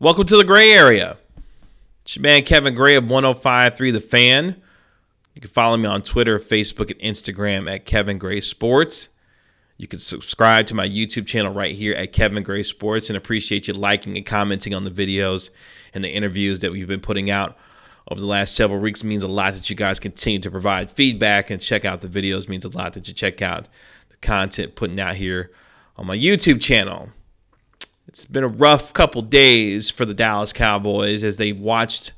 Welcome to the Gray Area. It's your man Kevin Gray of 105.3 The Fan. You can follow me on Twitter, Facebook, and Instagram at Kevin Gray Sports. You can subscribe to my YouTube channel right here at Kevin Gray Sports, and appreciate you liking and commenting on the videos and the interviews that we've been putting out over the last several weeks. It means a lot that you guys continue to provide feedback and check out the videos. It means a lot that you check out the content putting out here on my YouTube channel. It's been a rough couple days for the Dallas Cowboys as they watched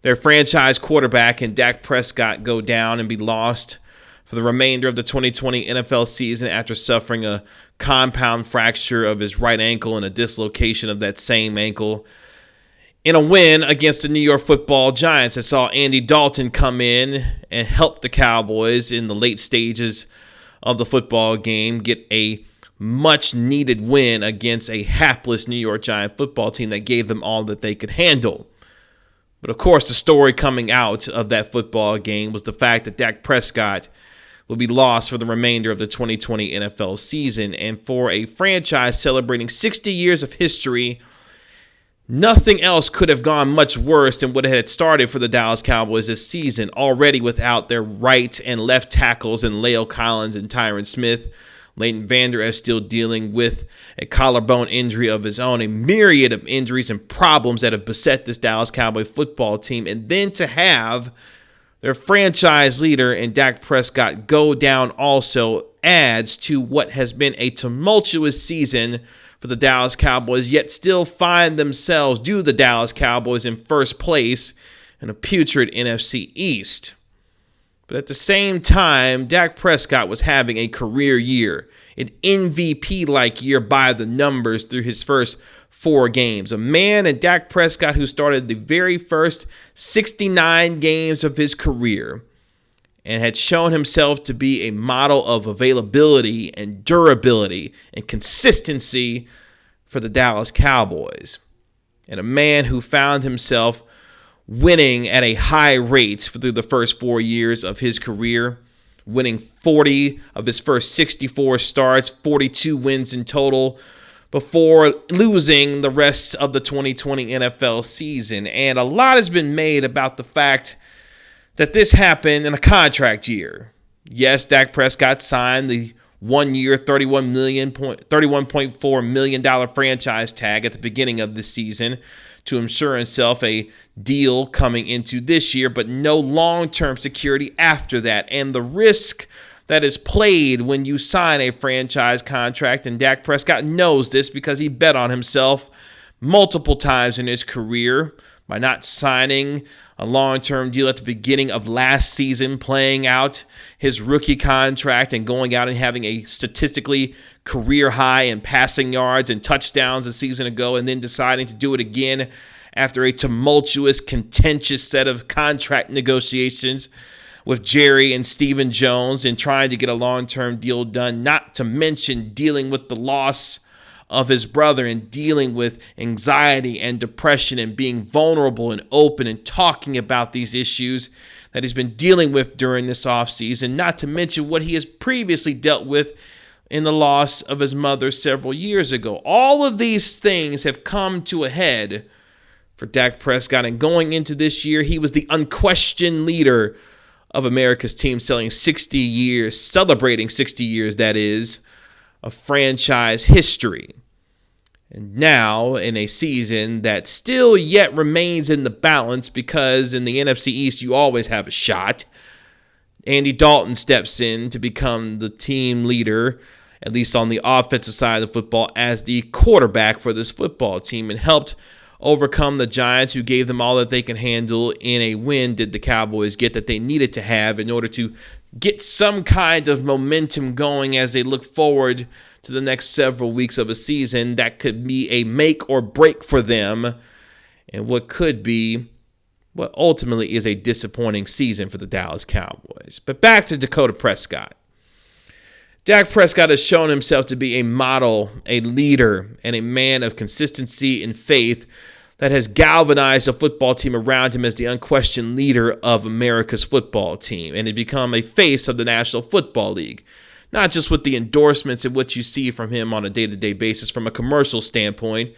their franchise quarterback and Dak Prescott go down and be lost for the remainder of the 2020 NFL season after suffering a compound fracture of his right ankle and a dislocation of that same ankle in a win against the New York Football Giants. I saw Andy Dalton come in and help the Cowboys in the late stages of the football game get a much-needed win against a hapless New York Giant football team that gave them all that they could handle. But, of course, the story coming out of that football game was the fact that Dak Prescott will be lost for the remainder of the 2020 NFL season. And for a franchise celebrating 60 years of history, nothing else could have gone much worse than what had started for the Dallas Cowboys this season, already without their right and left tackles in La'el Collins and Tyron Smith. Leighton Vander Esch still dealing with a collarbone injury of his own, a myriad of injuries and problems that have beset this Dallas Cowboy football team. And then to have their franchise leader and Dak Prescott go down also adds to what has been a tumultuous season for the Dallas Cowboys, yet still find themselves, the Dallas Cowboys, in first place in a putrid NFC East. But at the same time, Dak Prescott was having a career year, an MVP-like year by the numbers through his first 4 games. A man in Dak Prescott who started the very first 69 games of his career and had shown himself to be a model of availability and durability and consistency for the Dallas Cowboys. And a man who found himself winning at a high rate through the first 4 years of his career, winning 40 of his first 64 starts, 42 wins in total, before losing the rest of the 2020 NFL season. And a lot has been made about the fact that this happened in a contract year. Yes, Dak Prescott signed the 1-year, $31.4 million franchise tag at the beginning of the season to ensure himself a deal coming into this year, but no long-term security after that. And the risk that is played when you sign a franchise contract, and Dak Prescott knows this because he bet on himself multiple times in his career by not signing a long-term deal at the beginning of last season, playing out his rookie contract and going out and having a statistically career high in passing yards and touchdowns a season ago, and then deciding to do it again after a tumultuous, contentious set of contract negotiations with Jerry and Stephen Jones and trying to get a long-term deal done, not to mention dealing with the loss of his brother and dealing with anxiety and depression and being vulnerable and open and talking about these issues that he's been dealing with during this offseason, not to mention what he has previously dealt with in the loss of his mother several years ago. All of these things have come to a head for Dak Prescott, and going into this year, he was the unquestioned leader of America's team, celebrating 60 years, that is, of franchise history. And now, in a season that still yet remains in the balance, because in the NFC East, you always have a shot, Andy Dalton steps in to become the team leader, at least on the offensive side of the football, as the quarterback for this football team, and helped overcome the Giants, who gave them all that they can handle in a win did the Cowboys get that they needed to have in order to get some kind of momentum going as they look forward to the next several weeks of a season that could be a make or break for them, and what could be what ultimately is a disappointing season for the Dallas Cowboys. But back to Dakota Prescott. Dak Prescott has shown himself to be a model, a leader, and a man of consistency and faith that has galvanized a football team around him as the unquestioned leader of America's football team, and has become a face of the National Football League. Not just with the endorsements and what you see from him on a day-to-day basis from a commercial standpoint,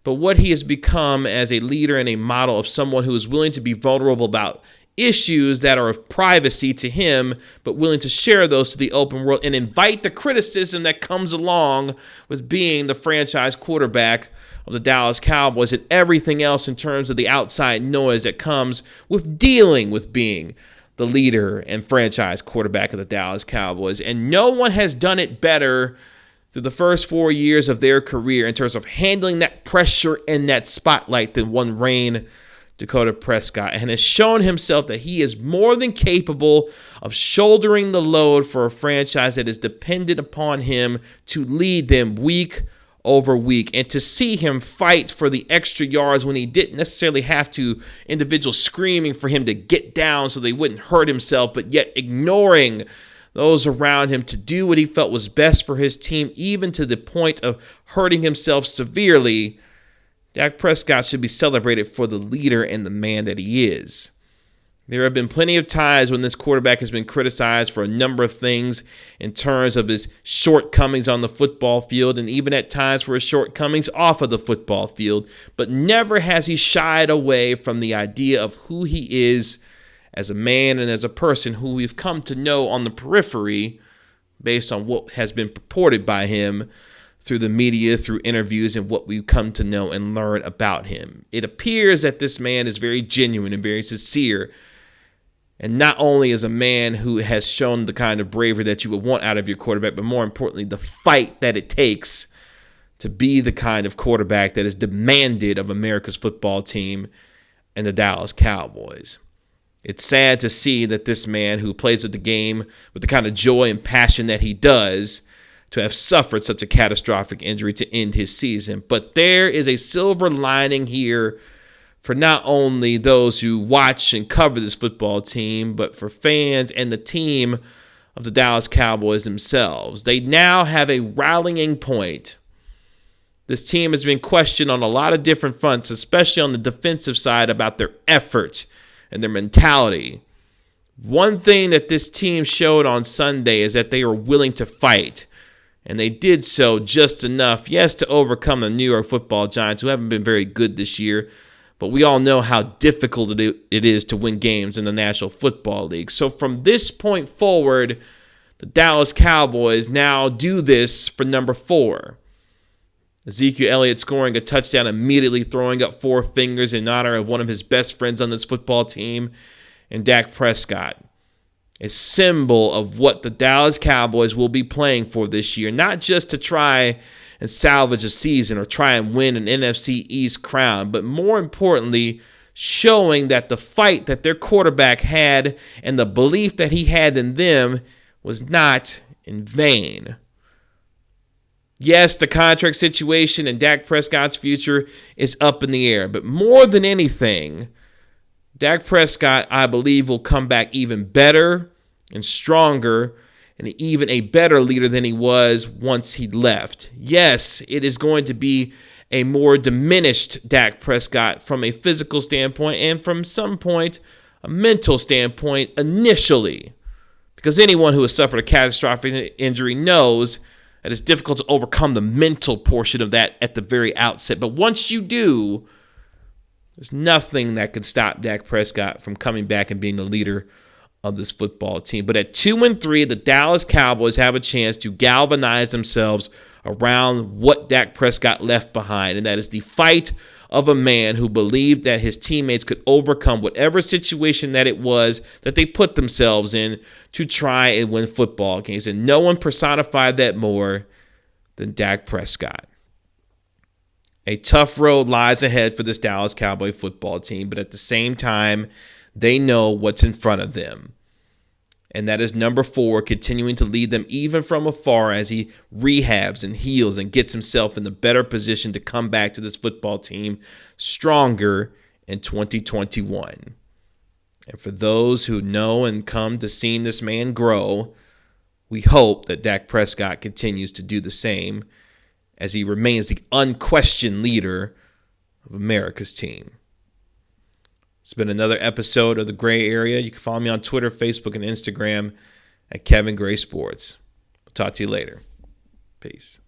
but what he has become as a leader and a model of someone who is willing to be vulnerable about issues that are of privacy to him, but willing to share those to the open world and invite the criticism that comes along with being the franchise quarterback of the Dallas Cowboys and everything else in terms of the outside noise that comes with dealing with being the leader and franchise quarterback of the Dallas Cowboys. And no one has done it better through the first 4 years of their career in terms of handling that pressure and that spotlight than one Dak Prescott, and has shown himself that he is more than capable of shouldering the load for a franchise that is dependent upon him to lead them week over week. And to see him fight for the extra yards when he didn't necessarily have to, individuals screaming for him to get down so they wouldn't hurt himself, but yet ignoring those around him to do what he felt was best for his team, even to the point of hurting himself severely. Dak Prescott should be celebrated for the leader and the man that he is. There have been plenty of times when this quarterback has been criticized for a number of things in terms of his shortcomings on the football field and even at times for his shortcomings off of the football field, but never has he shied away from the idea of who he is as a man and as a person who we've come to know on the periphery based on what has been purported by him through the media, through interviews, and what we've come to know and learn about him. It appears that this man is very genuine and very sincere, and not only is a man who has shown the kind of bravery that you would want out of your quarterback, but more importantly, the fight that it takes to be the kind of quarterback that is demanded of America's football team and the Dallas Cowboys. It's sad to see that this man who plays the game with the kind of joy and passion that he does to have suffered such a catastrophic injury to end his season. But there is a silver lining here for not only those who watch and cover this football team, but for fans and the team of the Dallas Cowboys themselves. They now have a rallying point. This team has been questioned on a lot of different fronts, especially on the defensive side, about their effort and their mentality. One thing that this team showed on Sunday is that they were willing to fight. And they did so just enough, yes, to overcome the New York Football Giants, who haven't been very good this year. But we all know how difficult it is to win games in the National Football League. So from this point forward, the Dallas Cowboys now do this for number 4. Ezekiel Elliott scoring a touchdown, immediately throwing up 4 fingers in honor of one of his best friends on this football team, and Dak Prescott. A symbol of what the Dallas Cowboys will be playing for this year, not just to try and salvage a season or try and win an NFC East crown, but more importantly, showing that the fight that their quarterback had and the belief that he had in them was not in vain. Yes, the contract situation and Dak Prescott's future is up in the air, but more than anything, Dak Prescott, I believe, will come back even better and stronger and even a better leader than he was once he left. Yes, it is going to be a more diminished Dak Prescott from a physical standpoint and from some point a mental standpoint initially, because anyone who has suffered a catastrophic injury knows that it's difficult to overcome the mental portion of that at the very outset. But once you do, there's nothing that could stop Dak Prescott from coming back and being the leader of this football team. But at 2-3, the Dallas Cowboys have a chance to galvanize themselves around what Dak Prescott left behind, and that is the fight of a man who believed that his teammates could overcome whatever situation that it was that they put themselves in to try and win football games. And no one personified that more than Dak Prescott. A tough road lies ahead for this Dallas Cowboy football team, but at the same time, they know what's in front of them. And that is number 4, continuing to lead them even from afar as he rehabs and heals and gets himself in the better position to come back to this football team stronger in 2021. And for those who know and come to seeing this man grow, we hope that Dak Prescott continues to do the same as he remains the unquestioned leader of America's team. It's been another episode of The Gray Area. You can follow me on Twitter, Facebook, and Instagram at Kevin Gray Sports. We'll talk to you later. Peace.